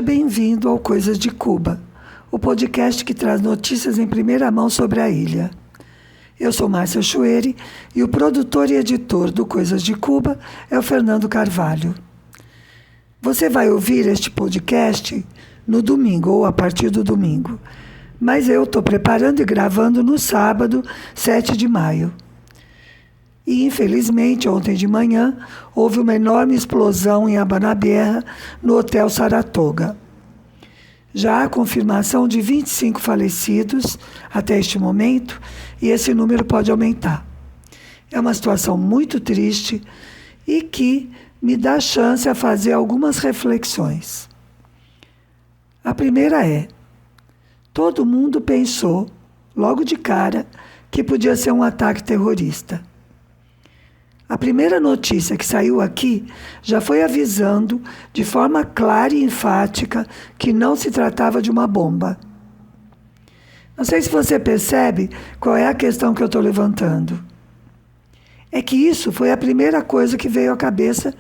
Seja bem-vindo ao Coisas de Cuba, o podcast que traz notícias em primeira mão sobre a ilha. Eu sou Márcia Chueri e o produtor e editor do Coisas de Cuba é o Fernando Carvalho. Você vai ouvir este podcast no domingo ou a partir do domingo, mas eu estou preparando e gravando no sábado, 7 de maio. E, infelizmente, ontem de manhã, houve uma enorme explosão em Abanabierra, no Hotel Saratoga. Já há confirmação de 25 falecidos até este momento, e esse número pode aumentar. É uma situação muito triste e que me dá chance a fazer algumas reflexões. A primeira é: todo mundo pensou, logo de cara, que podia ser um ataque terrorista. A primeira notícia que saiu aqui já foi avisando de forma clara e enfática que não se tratava de uma bomba. Não sei se você percebe qual é a questão que eu estou levantando. É que isso foi a primeira coisa que veio à cabeça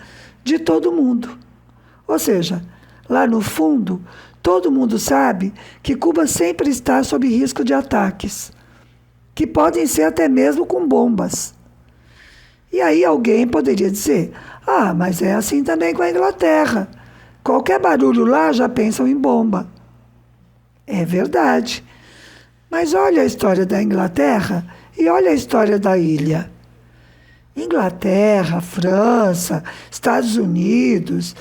de todo mundo. Ou seja, lá no fundo, todo mundo sabe que Cuba sempre está sob risco de ataques, que podem ser até mesmo com bombas. E aí alguém poderia dizer: mas é assim também com a Inglaterra. Qualquer barulho lá já pensam em bomba. É verdade. Mas olha a história da Inglaterra e olha a história da ilha. Inglaterra, França, Estados Unidos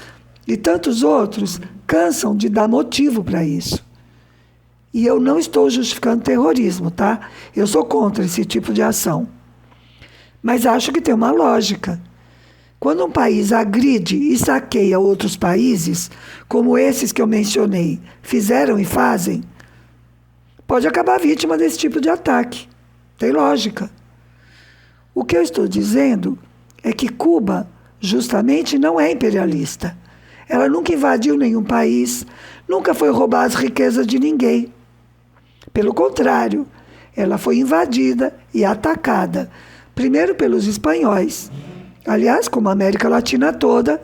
e tantos outros cansam de dar motivo para isso. E eu não estou justificando terrorismo, tá? Eu sou contra esse tipo de ação. Mas acho que tem uma lógica. Quando um país agride e saqueia outros países, como esses que eu mencionei, fizeram e fazem, pode acabar vítima desse tipo de ataque. Tem lógica. O que eu estou dizendo é que Cuba, justamente, não é imperialista. Ela nunca invadiu nenhum país, nunca foi roubar as riquezas de ninguém. Pelo contrário, ela foi invadida e atacada, primeiro pelos espanhóis, aliás, como a América Latina toda,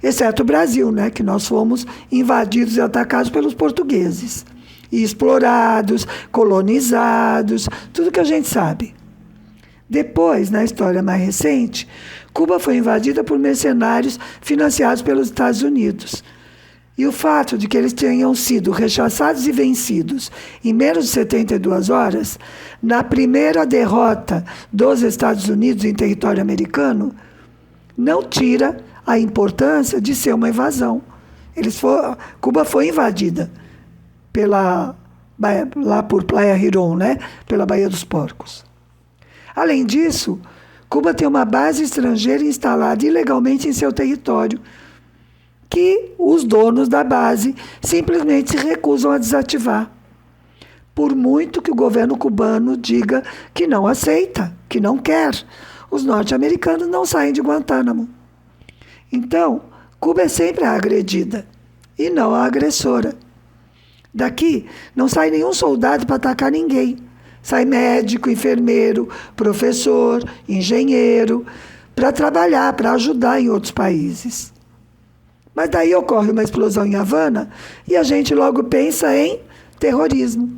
exceto o Brasil, né, que nós fomos invadidos e atacados pelos portugueses, e explorados, colonizados, tudo que a gente sabe. Depois, na história mais recente, Cuba foi invadida por mercenários financiados pelos Estados Unidos. E o fato de que eles tenham sido rechaçados e vencidos em menos de 72 horas, na primeira derrota dos Estados Unidos em território americano, não tira a importância de ser uma invasão. Cuba foi invadida lá por Playa Girón, né? Pela Baía dos Porcos. Além disso, Cuba tem uma base estrangeira instalada ilegalmente em seu território, que os donos da base simplesmente se recusam a desativar. Por muito que o governo cubano diga que não aceita, que não quer, os norte-americanos não saem de Guantánamo. Então, Cuba é sempre a agredida e não a agressora. Daqui não sai nenhum soldado para atacar ninguém. Sai médico, enfermeiro, professor, engenheiro, para trabalhar, para ajudar em outros países. Mas daí ocorre uma explosão em Havana e a gente logo pensa em terrorismo.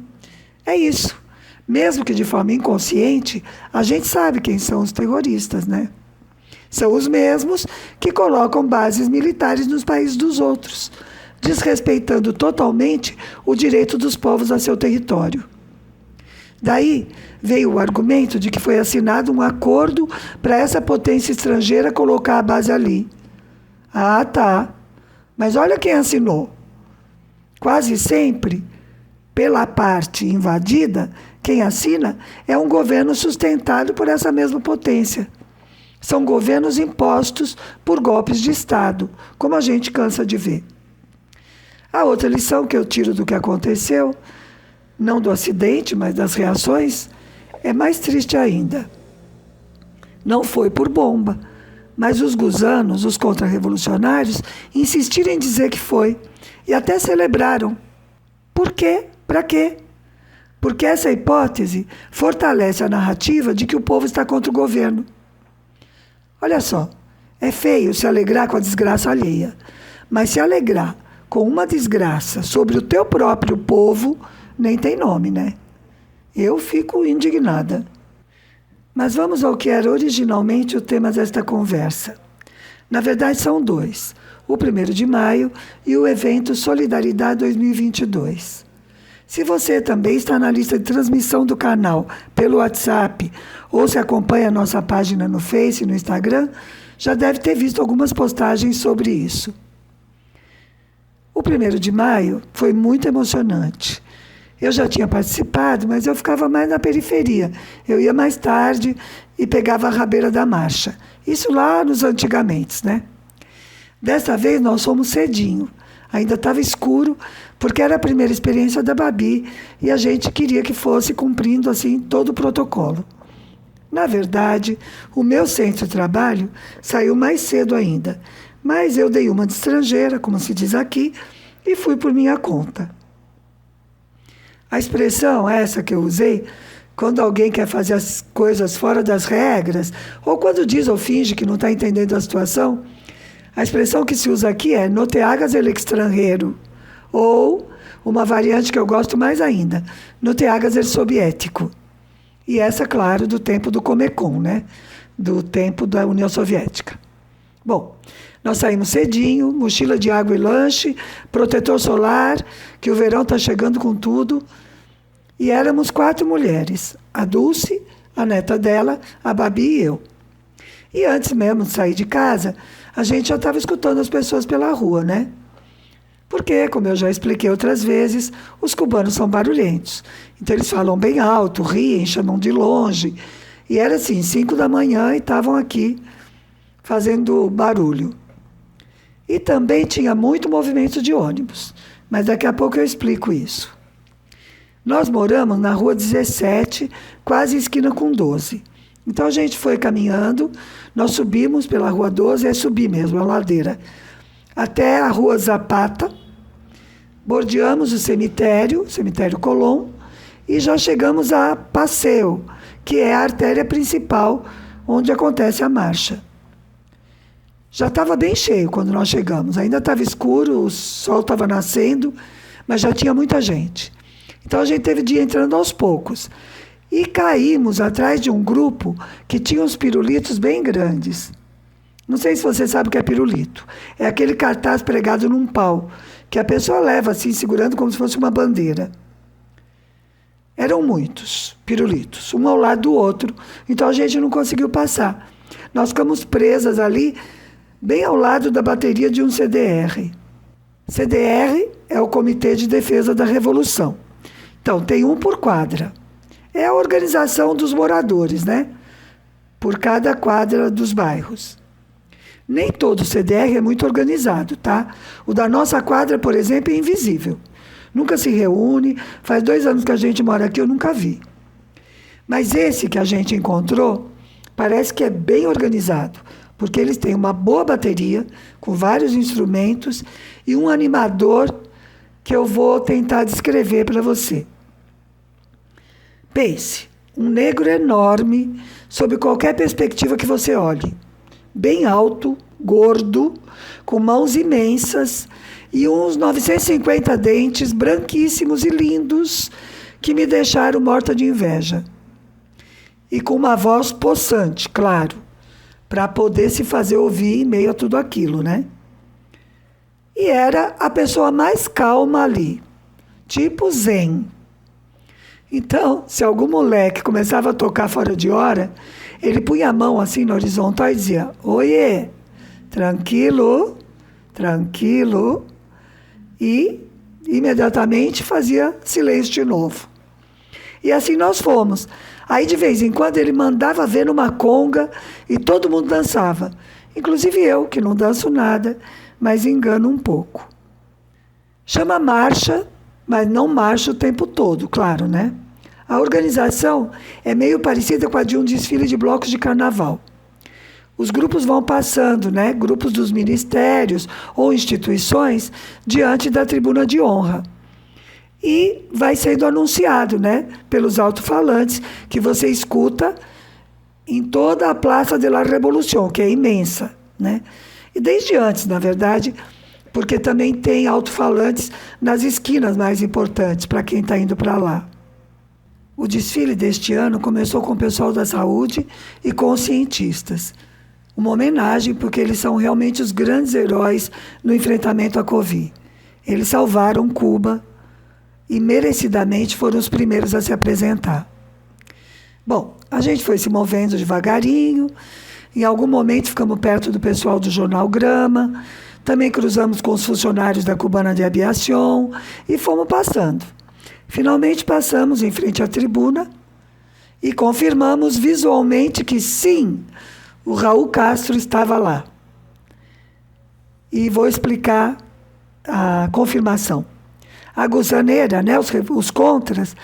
É isso. Mesmo que de forma inconsciente, a gente sabe quem são os terroristas, né? São os mesmos que colocam bases militares nos países dos outros, desrespeitando totalmente o direito dos povos a seu território. Daí veio o argumento de que foi assinado um acordo para essa potência estrangeira colocar a base ali. Ah, tá. Mas olha quem assinou. Quase sempre, pela parte invadida, quem assina é um governo sustentado por essa mesma potência. São governos impostos por golpes de Estado, como a gente cansa de ver. A outra lição que eu tiro do que aconteceu, não do acidente, mas das reações, é mais triste ainda. Não foi por bomba, mas os gusanos, os contra-revolucionários, insistiram em dizer que foi, e até celebraram. Por quê? Para quê? Porque essa hipótese fortalece a narrativa de que o povo está contra o governo. Olha só, é feio se alegrar com a desgraça alheia, mas se alegrar com uma desgraça sobre o teu próprio povo, nem tem nome, né? Eu fico indignada. Mas vamos ao que era originalmente o tema desta conversa. Na verdade, são dois. O 1º de maio e o evento Solidariedade 2022. Se você também está na lista de transmissão do canal pelo WhatsApp ou se acompanha a nossa página no Face e no Instagram, já deve ter visto algumas postagens sobre isso. O 1º de maio foi muito emocionante. Eu já tinha participado, mas eu ficava mais na periferia. Eu ia mais tarde e pegava a rabeira da marcha. Isso lá nos antigamente, né? Desta vez nós fomos cedinho. Ainda estava escuro, porque era a primeira experiência da Babi e a gente queria que fosse cumprindo assim todo o protocolo. Na verdade, o meu centro de trabalho saiu mais cedo ainda, mas eu dei uma de estrangeira, como se diz aqui, e fui por minha conta. A expressão essa que eu usei, quando alguém quer fazer as coisas fora das regras, ou quando diz ou finge que não está entendendo a situação, a expressão que se usa aqui é "no te hagas el extranjero", ou uma variante que eu gosto mais ainda, "no te hagas el soviético". E essa, claro, do tempo do Comecon, né? Do tempo da União Soviética. Bom, nós saímos cedinho, mochila de água e lanche, protetor solar, que o verão está chegando com tudo. E éramos 4 mulheres, a Dulce, a neta dela, a Babi e eu. E antes mesmo de sair de casa, a gente já estava escutando as pessoas pela rua, né? Porque, como eu já expliquei outras vezes, os cubanos são barulhentos. Então eles falam bem alto, riem, chamam de longe. E era assim, 5 da manhã e estavam aqui fazendo barulho. E também tinha muito movimento de ônibus, mas daqui a pouco eu explico isso. Nós moramos na rua 17, quase esquina com 12. Então a gente foi caminhando, nós subimos pela rua 12, é subir mesmo, a ladeira, até a rua Zapata, bordeamos o cemitério Colón, e já chegamos a Passeio, que é a artéria principal onde acontece a marcha. Já estava bem cheio quando nós chegamos, ainda estava escuro, o sol estava nascendo, mas já tinha muita gente. Então a gente teve de ir entrando aos poucos. E caímos atrás de um grupo que tinha uns pirulitos bem grandes. Não sei se você sabe o que é pirulito. É aquele cartaz pregado num pau, que a pessoa leva assim, segurando como se fosse uma bandeira. Eram muitos pirulitos, um ao lado do outro. Então a gente não conseguiu passar. Nós ficamos presas ali, bem ao lado da bateria de um CDR. CDR é o Comitê de Defesa da Revolução. Então, tem um por quadra. É a organização dos moradores, né? Por cada quadra dos bairros. Nem todo CDR é muito organizado, tá? O da nossa quadra, por exemplo, é invisível. Nunca se reúne. Faz 2 anos que a gente mora aqui, eu nunca vi. Mas esse que a gente encontrou, parece que é bem organizado, porque eles têm uma boa bateria, com vários instrumentos, e um animador que eu vou tentar descrever para você. Pense, um negro enorme, sob qualquer perspectiva que você olhe. Bem alto, gordo, com mãos imensas e uns 950 dentes branquíssimos e lindos que me deixaram morta de inveja. E com uma voz possante, claro, para poder se fazer ouvir em meio a tudo aquilo, né? E era a pessoa mais calma ali, tipo zen. Então, se algum moleque começava a tocar fora de hora, ele punha a mão assim na horizontal e dizia: "Oiê, tranquilo, tranquilo", e imediatamente fazia silêncio de novo. E assim nós fomos. Aí, de vez em quando, ele mandava ver numa conga e todo mundo dançava. Inclusive eu, que não danço nada, mas engano um pouco. Chama marcha, mas não marcha o tempo todo, claro, né? A organização é meio parecida com a de um desfile de blocos de carnaval. Os grupos vão passando, né? Grupos dos ministérios ou instituições diante da tribuna de honra. E vai sendo anunciado, né? Pelos alto-falantes que você escuta em toda a Praça de la Revolución, que é imensa, né? E desde antes, na verdade, porque também tem alto-falantes nas esquinas mais importantes para quem está indo para lá. O desfile deste ano começou com o pessoal da saúde e com os cientistas. Uma homenagem, porque eles são realmente os grandes heróis no enfrentamento à Covid. Eles salvaram Cuba e merecidamente foram os primeiros a se apresentar. Bom, a gente foi se movendo devagarinho. Em algum momento ficamos perto do pessoal do Jornal Grama. Também cruzamos com os funcionários da Cubana de Aviação e fomos passando. Finalmente passamos em frente à tribuna e confirmamos visualmente que sim, o Raul Castro estava lá. E vou explicar a confirmação. A gusaneira, né, os contras,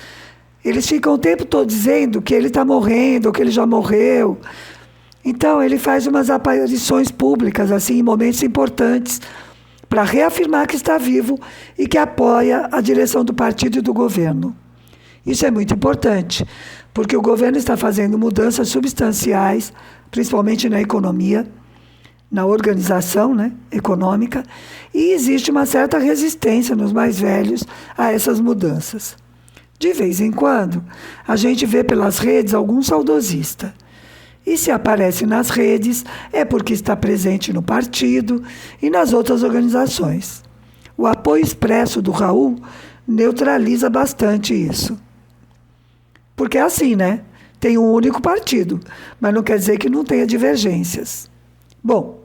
eles ficam o tempo todo dizendo que ele está morrendo, ou que ele já morreu. Então, ele faz umas aparições públicas, assim, em momentos importantes, para reafirmar que está vivo e que apoia a direção do partido e do governo. Isso é muito importante, porque o governo está fazendo mudanças substanciais, principalmente na economia, na organização, né, econômica, e existe uma certa resistência nos mais velhos a essas mudanças. De vez em quando, a gente vê pelas redes algum saudosista. E se aparece nas redes, é porque está presente no partido e nas outras organizações. O apoio expresso do Raul neutraliza bastante isso. Porque é assim, né? Tem um único partido, mas não quer dizer que não tenha divergências. Bom,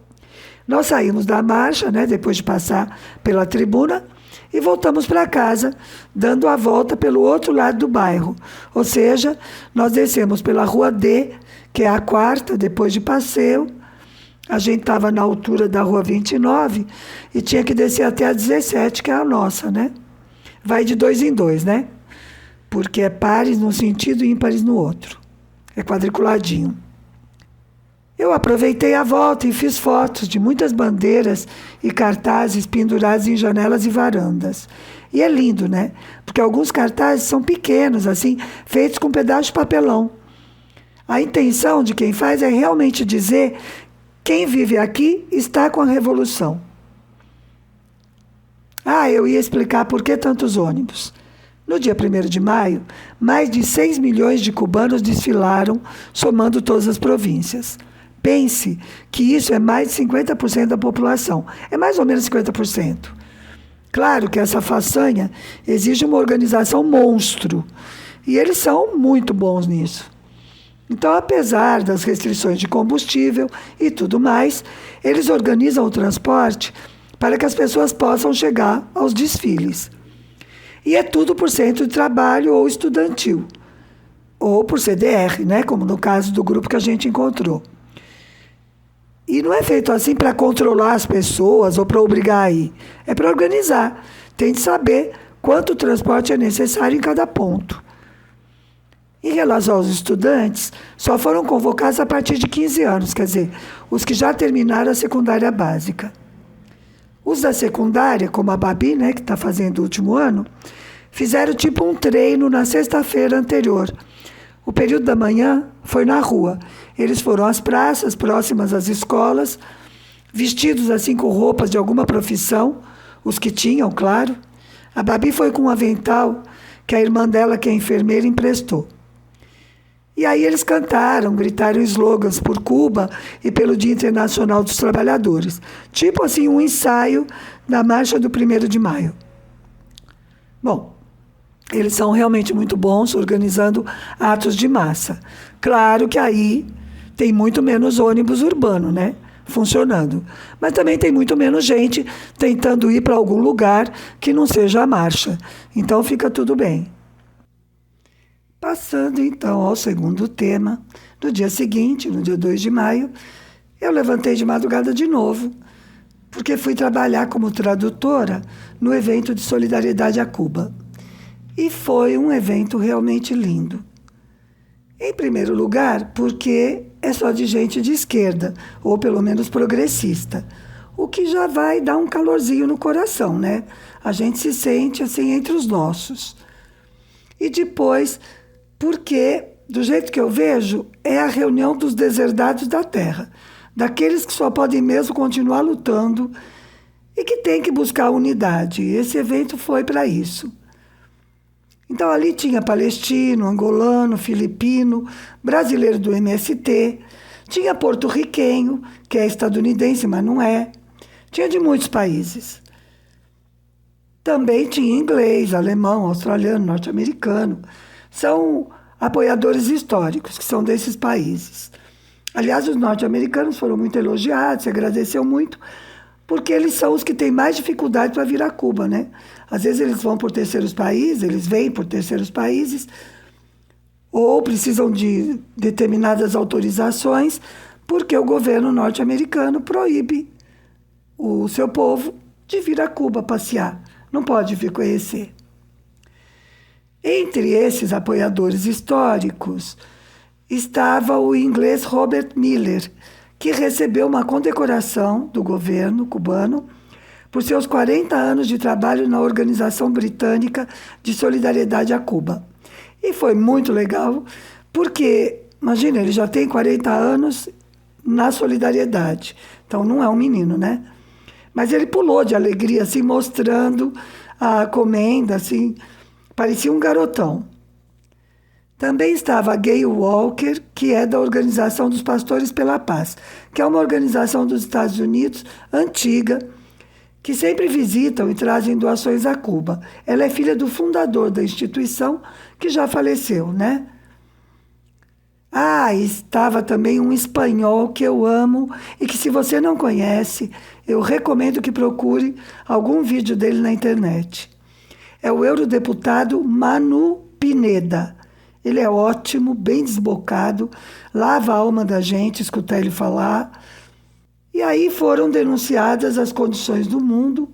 nós saímos da marcha, né, depois de passar pela tribuna, e voltamos para casa, dando a volta pelo outro lado do bairro. Ou seja, nós descemos pela Rua D, que é a quarta, depois de Passeio. A gente estava na altura da Rua 29 e tinha que descer até a 17, que é a nossa, né? Vai de 2 em 2, né? Porque é pares num sentido e ímpares no outro. É quadriculadinho. Eu aproveitei a volta e fiz fotos de muitas bandeiras e cartazes pendurados em janelas e varandas. E é lindo, né? Porque alguns cartazes são pequenos, assim, feitos com pedaços de papelão. A intenção de quem faz é realmente dizer: quem vive aqui está com a revolução. Eu ia explicar por que tantos ônibus. No dia 1º de maio, mais de 6 milhões de cubanos desfilaram, somando todas as províncias. Pense que isso é mais de 50% da população. É mais ou menos 50%. Claro que essa façanha exige uma organização monstro. E eles são muito bons nisso. Então, apesar das restrições de combustível e tudo mais, eles organizam o transporte para que as pessoas possam chegar aos desfiles. E é tudo por centro de trabalho ou estudantil. Ou por CDR, né? Como no caso do grupo que a gente encontrou. E não é feito assim para controlar as pessoas ou para obrigar a ir. É para organizar. Tem de saber quanto transporte é necessário em cada ponto. Em relação aos estudantes, só foram convocados a partir de 15 anos, quer dizer, os que já terminaram a secundária básica. Os da secundária, como a Babi, né, que está fazendo o último ano, fizeram tipo um treino na sexta-feira anterior. O período da manhã foi na rua. Eles foram às praças próximas às escolas, vestidos assim com roupas de alguma profissão, os que tinham, claro. A Babi foi com um avental que a irmã dela, que é enfermeira, emprestou. E aí eles cantaram, gritaram slogans por Cuba e pelo Dia Internacional dos Trabalhadores. Tipo assim, um ensaio da marcha do 1º de maio. Bom, eles são realmente muito bons organizando atos de massa. Claro que aí tem muito menos ônibus urbano, né? Funcionando. Mas também tem muito menos gente tentando ir para algum lugar que não seja a marcha. Então fica tudo bem. Passando então ao segundo tema, no dia seguinte, no dia 2 de maio, eu levantei de madrugada de novo, porque fui trabalhar como tradutora no evento de solidariedade a Cuba. E foi um evento realmente lindo. Em primeiro lugar, porque é só de gente de esquerda, ou pelo menos progressista, o que já vai dar um calorzinho no coração, né? A gente se sente assim entre os nossos. E depois, porque, do jeito que eu vejo, é a reunião dos deserdados da terra, daqueles que só podem mesmo continuar lutando e que tem que buscar unidade. Esse evento foi para isso. Então, ali tinha palestino, angolano, filipino, brasileiro do MST, tinha porto-riquenho, que é estadunidense, mas não é. Tinha de muitos países. Também tinha inglês, alemão, australiano, norte-americano. São apoiadores históricos, que são desses países. Aliás, os norte-americanos foram muito elogiados, se agradeceu muito, porque eles são os que têm mais dificuldade para vir a Cuba, né? Às vezes eles vão por terceiros países, eles vêm por terceiros países, ou precisam de determinadas autorizações, porque o governo norte-americano proíbe o seu povo de vir a Cuba passear. Não pode vir conhecer. Entre esses apoiadores históricos estava o inglês Robert Miller, que recebeu uma condecoração do governo cubano por seus 40 anos de trabalho na Organização Britânica de Solidariedade a Cuba. E foi muito legal, porque, imagina, ele já tem 40 anos na solidariedade. Então, não é um menino, né? Mas ele pulou de alegria, assim, mostrando a comenda, assim, parecia um garotão. Também estava Gay Walker, que é da Organização dos Pastores pela Paz, que é uma organização dos Estados Unidos antiga, que sempre visitam e trazem doações a Cuba. Ela é filha do fundador da instituição, que já faleceu, né? Estava também um espanhol que eu amo e que, se você não conhece, eu recomendo que procure algum vídeo dele na internet. É o eurodeputado Manu Pineda. Ele é ótimo, bem desbocado, lava a alma da gente escutar ele falar. E aí foram denunciadas as condições do mundo,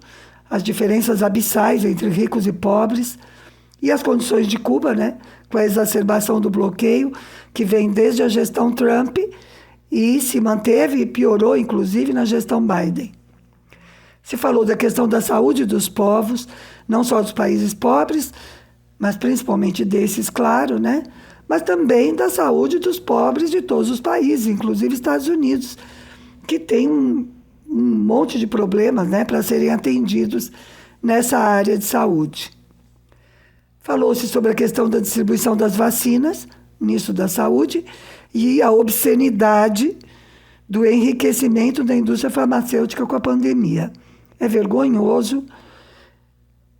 as diferenças abissais entre ricos e pobres, e as condições de Cuba, né, com a exacerbação do bloqueio, que vem desde a gestão Trump e se manteve e piorou, inclusive, na gestão Biden. Se falou da questão da saúde dos povos, não só dos países pobres, mas principalmente desses, claro, né? Mas também da saúde dos pobres de todos os países, inclusive Estados Unidos, que tem um monte de problemas, né, para serem atendidos nessa área de saúde. Falou-se sobre a questão da distribuição das vacinas, nisso da saúde, e a obscenidade do enriquecimento da indústria farmacêutica com a pandemia. É vergonhoso.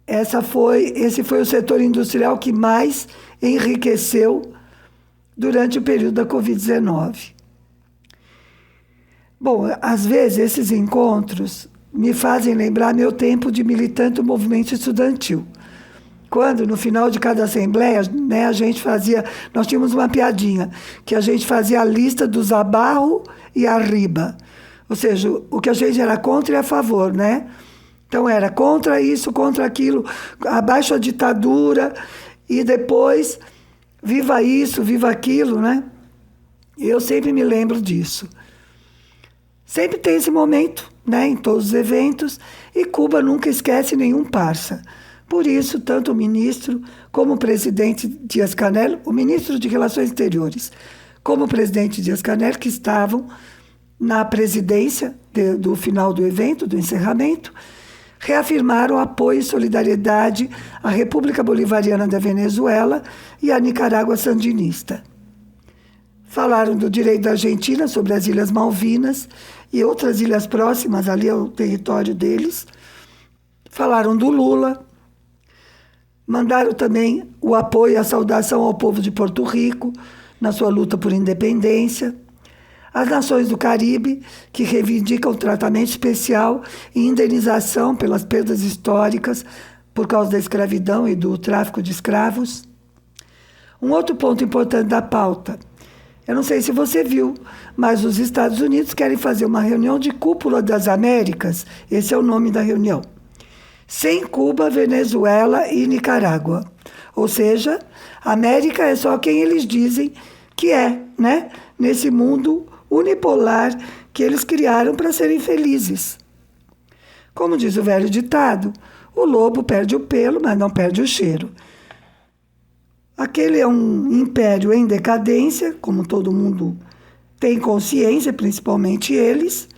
Esse foi o setor industrial que mais enriqueceu durante o período da Covid-19. Bom, às vezes esses encontros me fazem lembrar meu tempo de militante do movimento estudantil. Quando, no final de cada assembleia, né, nós tínhamos uma piadinha, que a gente fazia a lista dos abarro e arriba. Ou seja, o que a gente era contra e a favor, né? Então era contra isso, contra aquilo, abaixo a ditadura, e depois viva isso, viva aquilo, né? Eu sempre me lembro disso. Sempre tem esse momento, né, em todos os eventos, e Cuba nunca esquece nenhum parça. Por isso, tanto o ministro como o presidente Díaz-Canel, o ministro de Relações Exteriores, como o presidente Díaz-Canel, que estavam na presidência do final do evento, do encerramento, reafirmaram apoio e solidariedade à República Bolivariana da Venezuela e à Nicarágua sandinista. Falaram do direito da Argentina sobre as Ilhas Malvinas e outras ilhas próximas ali ao território deles. Falaram do Lula. Mandaram também o apoio e a saudação ao povo de Porto Rico na sua luta por independência. As nações do Caribe, que reivindicam tratamento especial e indenização pelas perdas históricas por causa da escravidão e do tráfico de escravos. Um outro ponto importante da pauta. Eu não sei se você viu, mas os Estados Unidos querem fazer uma reunião de cúpula das Américas, esse é o nome da reunião, sem Cuba, Venezuela e Nicarágua. Ou seja, a América é só quem eles dizem que é, né? Nesse mundo unipolar que eles criaram para serem felizes. Como diz o velho ditado, o lobo perde o pelo, mas não perde o cheiro. Aquele é um império em decadência, como todo mundo tem consciência, principalmente eles.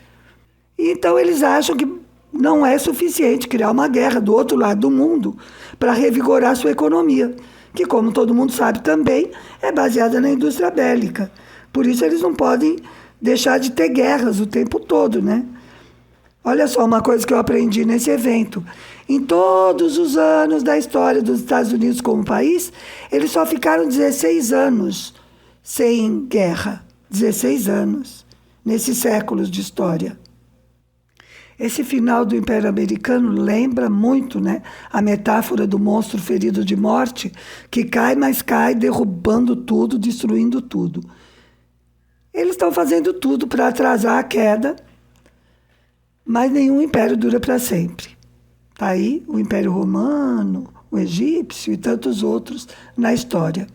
E então eles acham que não é suficiente criar uma guerra do outro lado do mundo para revigorar sua economia, que, como todo mundo sabe também, é baseada na indústria bélica. Por isso eles não podem deixar de ter guerras o tempo todo, né? Olha só uma coisa que eu aprendi nesse evento. Em todos os anos da história dos Estados Unidos como país, eles só ficaram 16 anos sem guerra. 16 anos, nesses séculos de história. Esse final do Império Americano lembra muito, né, a metáfora do monstro ferido de morte, que cai, mas cai, derrubando tudo, destruindo tudo. Eles estão fazendo tudo para atrasar a queda, mas nenhum império dura para sempre. Está aí o Império Romano, o egípcio e tantos outros na história.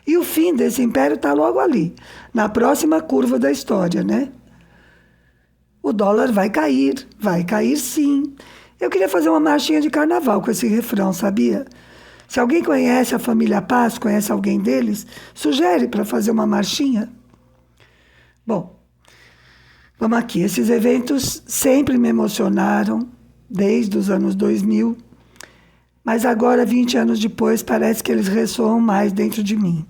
E o fim desse império está logo ali, na próxima curva da história, né? O dólar vai cair sim. Eu queria fazer uma marchinha de carnaval com esse refrão, sabia? Se alguém conhece a família Paz, conhece alguém deles, sugere para fazer uma marchinha. Bom, vamos aqui. Esses eventos sempre me emocionaram, desde os anos 2000, mas agora, 20 anos depois, parece que eles ressoam mais dentro de mim.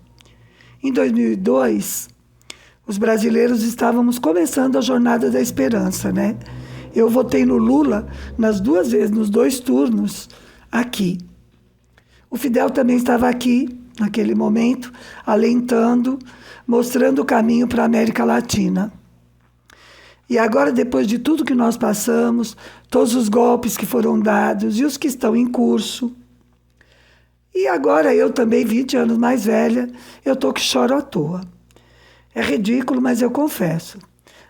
Em 2002, os brasileiros estávamos começando a Jornada da Esperança, né? Eu votei no Lula nas 2 vezes, nos 2 turnos, aqui. O Fidel também estava aqui, naquele momento, alentando, mostrando o caminho para a América Latina. E agora, depois de tudo que nós passamos, todos os golpes que foram dados e os que estão em curso, e agora eu também, 20 anos mais velha, eu estou que choro à toa. É ridículo, mas eu confesso.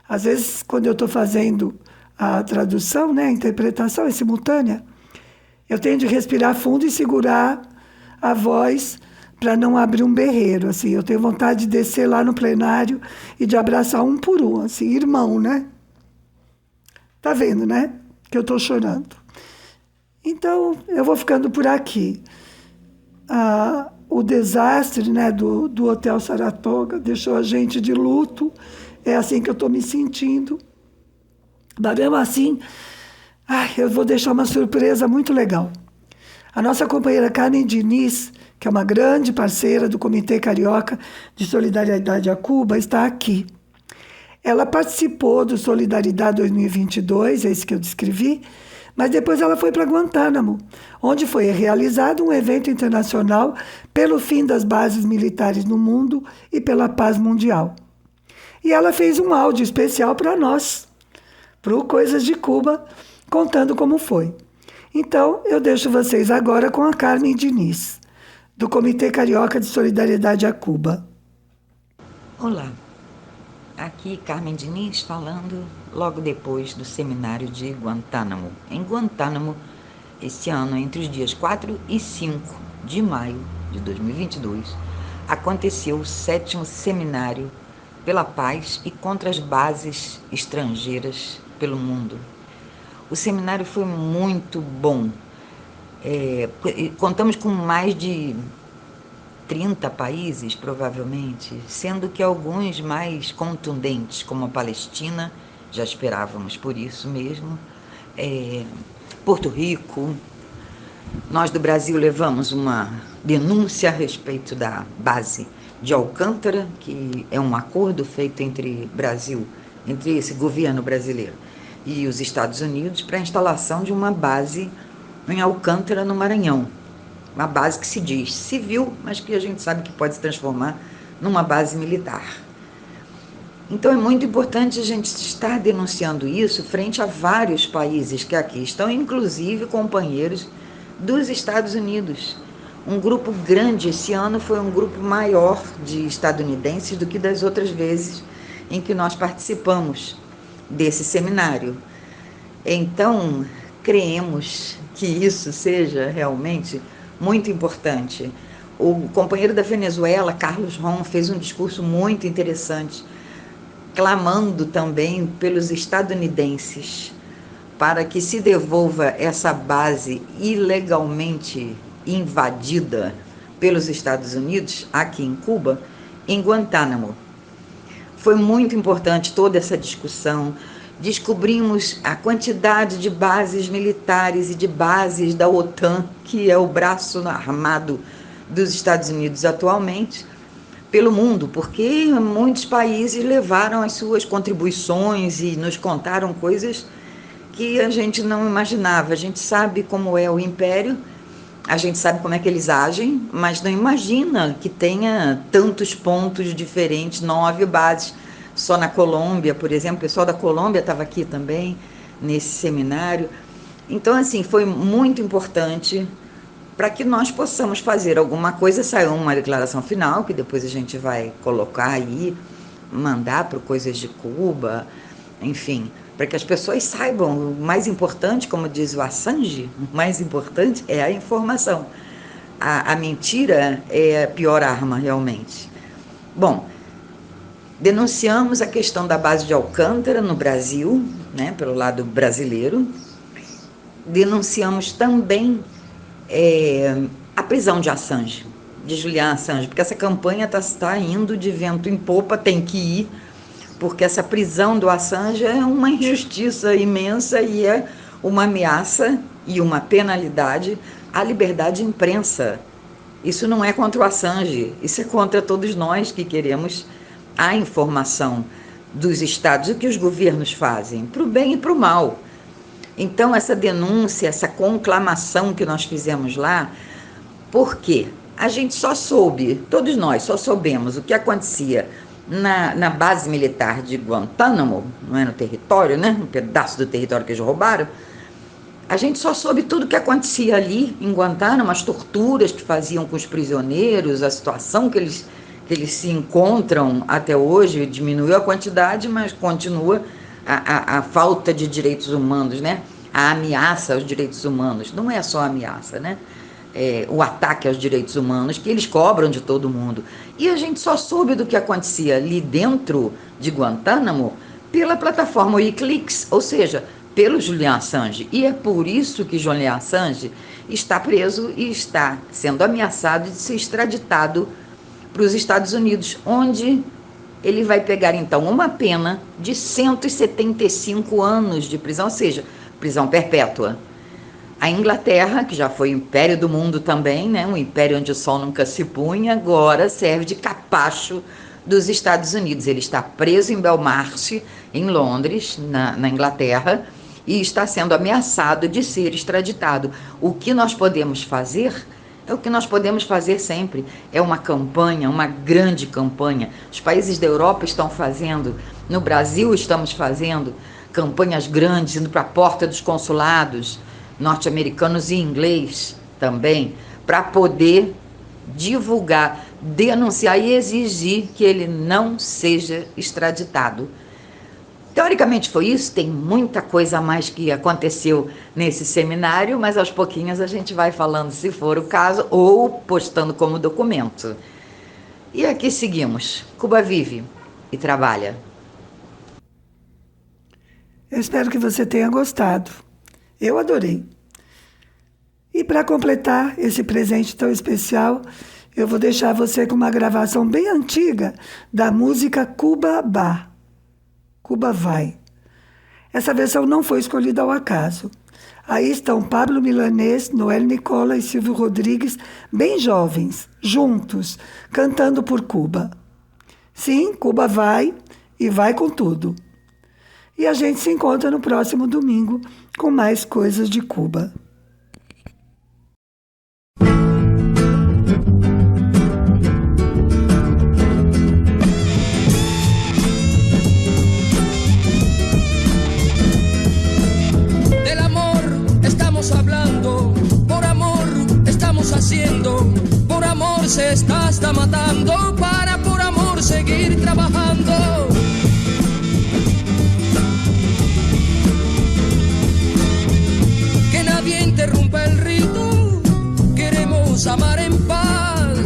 Às vezes, quando eu estou fazendo a tradução, né, a interpretação é simultânea, eu tenho de respirar fundo e segurar a voz para não abrir um berreiro. Assim, eu tenho vontade de descer lá no plenário e de abraçar um por um, assim, irmão, né? Tá vendo, né? Que eu estou chorando. Então, eu vou ficando por aqui. O desastre, né, do Hotel Saratoga deixou a gente de luto. É assim que eu estou me sentindo. Mas mesmo assim, eu vou deixar uma surpresa muito legal. A nossa companheira Carmen Diniz, que é uma grande parceira do Comitê Carioca de Solidariedade a Cuba, está aqui. Ela participou do Solidariedade 2022, esse que eu descrevi, mas depois ela foi para Guantánamo, onde foi realizado um evento internacional pelo fim das bases militares no mundo e pela paz mundial. E ela fez um áudio especial para nós, para o Coisas de Cuba, contando como foi. Então, eu deixo vocês agora com a Carmen Diniz, do Comitê Carioca de Solidariedade a Cuba. Olá, aqui Carmen Diniz falando logo depois do seminário de Guantánamo. Em Guantánamo, esse ano, entre os dias 4 e 5 de maio de 2022, aconteceu o 7º seminário pela paz e contra as bases estrangeiras pelo mundo. O seminário foi muito bom. Contamos com mais de 30 países, provavelmente, sendo que alguns mais contundentes, como a Palestina, já esperávamos por isso mesmo, Porto Rico. Nós do Brasil levamos uma denúncia a respeito da base de Alcântara, que é um acordo feito entre esse governo brasileiro e os Estados Unidos para a instalação de uma base em Alcântara, no Maranhão. Uma base que se diz civil, mas que a gente sabe que pode se transformar numa base militar. Então é muito importante a gente estar denunciando isso frente a vários países que aqui estão, inclusive companheiros dos Estados Unidos. Um grupo grande, esse ano foi um grupo maior de estadunidenses do que das outras vezes em que nós participamos desse seminário. Então, creemos que isso seja realmente muito importante. O companheiro da Venezuela, Carlos Ron, fez um discurso muito interessante, clamando também pelos estadunidenses para que se devolva essa base ilegalmente invadida pelos Estados Unidos, aqui em Cuba, em Guantánamo. Foi muito importante toda essa discussão. descobrimos a quantidade de bases militares e de bases da OTAN, que é o braço armado dos Estados Unidos atualmente, pelo mundo, porque muitos países levaram as suas contribuições e nos contaram coisas que a gente não imaginava. A gente sabe como é o Império, a gente sabe como é que eles agem, mas não imagina que tenha tantos pontos diferentes, 9 bases. Só na Colômbia, por exemplo, o pessoal da Colômbia estava aqui também, nesse seminário. Então, assim, foi muito importante para que nós possamos fazer alguma coisa. Saiu uma declaração final, que depois a gente vai colocar aí, mandar para Coisas de Cuba, enfim, para que as pessoas saibam. O mais importante, como diz o Assange, o mais importante é a informação. A mentira é a pior arma, realmente. Bom, denunciamos a questão da base de Alcântara no Brasil, né, pelo lado brasileiro. Denunciamos também a prisão de Assange, de Julian Assange, porque essa campanha está indo de vento em popa, tem que ir, porque essa prisão do Assange é uma injustiça imensa e é uma ameaça e uma penalidade à liberdade de imprensa. Isso não é contra o Assange, isso é contra todos nós que queremos a informação dos estados, o que os governos fazem, para o bem e para o mal. Então, essa denúncia, essa conclamação que nós fizemos lá, por quê? A gente só soube, todos nós só soubemos o que acontecia na base militar de Guantánamo, não é, no território, né? Um pedaço do território que eles roubaram. A gente só soube tudo o que acontecia ali em Guantánamo, as torturas que faziam com os prisioneiros, a situação que eles se encontram até hoje. Diminuiu a quantidade, mas continua a falta de direitos humanos, né? A ameaça aos direitos humanos. Não é só a ameaça, né? O ataque aos direitos humanos que eles cobram de todo mundo. E a gente só soube do que acontecia ali dentro de Guantánamo pela plataforma Wikileaks, ou seja, pelo Julian Assange. E é por isso que Julian Assange está preso e está sendo ameaçado de ser extraditado para os Estados Unidos, onde ele vai pegar, então, uma pena de 175 anos de prisão, ou seja, prisão perpétua. A Inglaterra, que já foi o império do mundo também, né, um império onde o sol nunca se punha, agora serve de capacho dos Estados Unidos. Ele está preso em Belmarsh, em Londres, na Inglaterra, e está sendo ameaçado de ser extraditado. O que nós podemos fazer é o que nós podemos fazer sempre. É uma campanha, uma grande campanha. Os países da Europa estão fazendo, no Brasil estamos fazendo campanhas grandes, indo para a porta dos consulados norte-americanos e inglês também, para poder divulgar, denunciar e exigir que ele não seja extraditado. Teoricamente foi isso, tem muita coisa a mais que aconteceu nesse seminário, mas aos pouquinhos a gente vai falando, se for o caso, ou postando como documento. E aqui seguimos. Cuba vive e trabalha. Eu espero que você tenha gostado. Eu adorei. E para completar esse presente tão especial, eu vou deixar você com uma gravação bem antiga da música Cuba Ba. Cuba Vai. Essa versão não foi escolhida ao acaso. Aí estão Pablo Milanés, Noel Nicola e Silvio Rodrigues, bem jovens, juntos, cantando por Cuba. Sim, Cuba vai e vai com tudo. E a gente se encontra no próximo domingo com mais coisas de Cuba. Hablando, por amor estamos haciendo, por amor se está hasta matando, para por amor seguir trabajando. Que nadie interrumpa el rito, queremos amar en paz,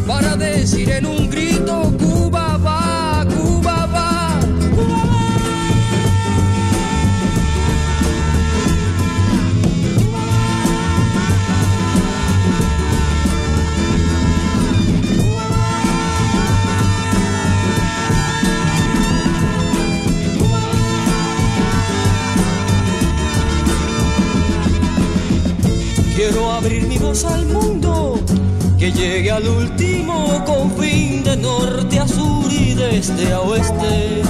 para decir en un grito, Cuba va, Cuba va, Cuba va. Quiero abrir mi voz al mundo, que llegue al último confín, de norte a sur y de este a oeste.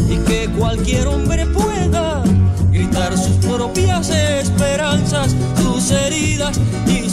Y que cualquier hombre pueda gritar sus propias esperanzas, sus heridas y